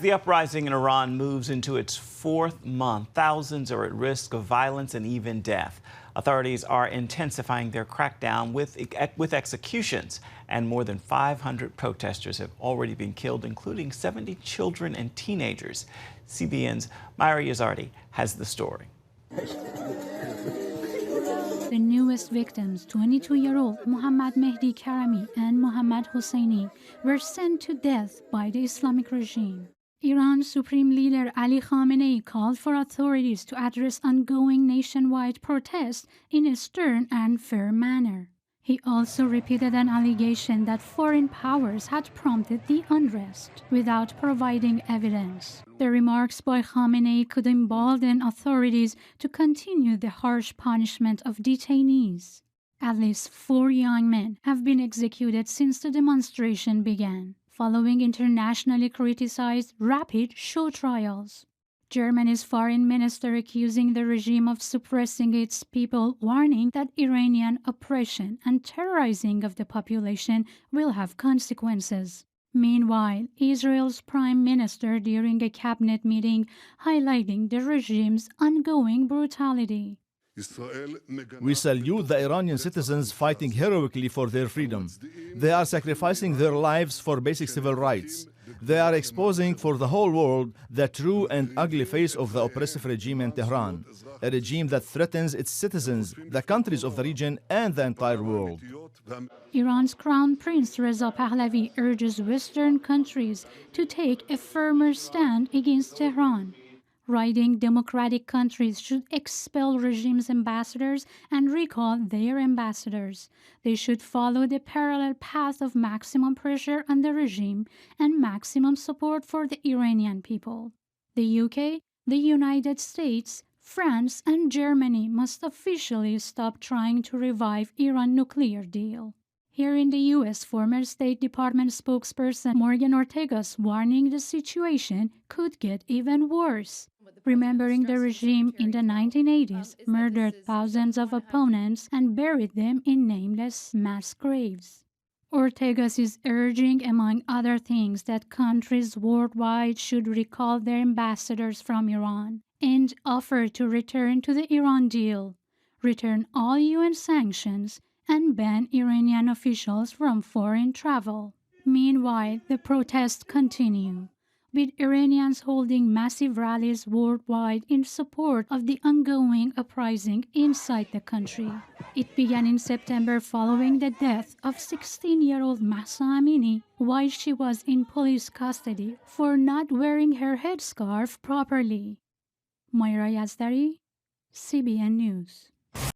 The uprising in Iran moves into its fourth month. Thousands are at risk of violence and even death. Authorities are intensifying their crackdown with executions, and more than 500 protesters have already been killed, including 70 children and teenagers. CBN's Myra Yazardi has the story. The newest victims, 22-year-old Mohammad Mehdi Karami and Mohammad Hosseini, were sent to death by the Islamic regime. Iran's Supreme Leader Ali Khamenei called for authorities to address ongoing nationwide protests in a stern and fair manner. He also repeated an allegation that foreign powers had prompted the unrest without providing evidence. The remarks by Khamenei could embolden authorities to continue the harsh punishment of detainees. At least 4 young men have been executed since the demonstration began, following internationally criticized rapid show trials. Germany's foreign minister accusing the regime of suppressing its people, warning that Iranian oppression and terrorizing of the population will have consequences. Meanwhile, Israel's prime minister during a cabinet meeting highlighting the regime's ongoing brutality. We salute the Iranian citizens fighting heroically for their freedom. They are sacrificing their lives for basic civil rights. They are exposing for the whole world the true and ugly face of the oppressive regime in Tehran, a regime that threatens its citizens, the countries of the region, and the entire world. Iran's Crown Prince Reza Pahlavi urges Western countries to take a firmer stand against Tehran, writing democratic countries should expel regime's ambassadors and recall their ambassadors. They should follow the parallel path of maximum pressure on the regime and maximum support for the Iranian people. The UK, the United States, France, and Germany must officially stop trying to revive Iran nuclear deal. Here in the U.S., former State Department spokesperson Morgan Ortega's warning the situation could get even worse, remembering the regime in the 1980s murdered thousands of opponents and buried them in nameless mass graves. Ortega is urging, among other things, that countries worldwide should recall their ambassadors from Iran and offer to return to the Iran deal, return all UN sanctions, and ban Iranian officials from foreign travel. Meanwhile, the protests continue, with Iranians holding massive rallies worldwide in support of the ongoing uprising inside the country. It began in September following the death of 16-year-old Mahsa Amini while she was in police custody for not wearing her headscarf properly. Myra Yazardi, CBN News.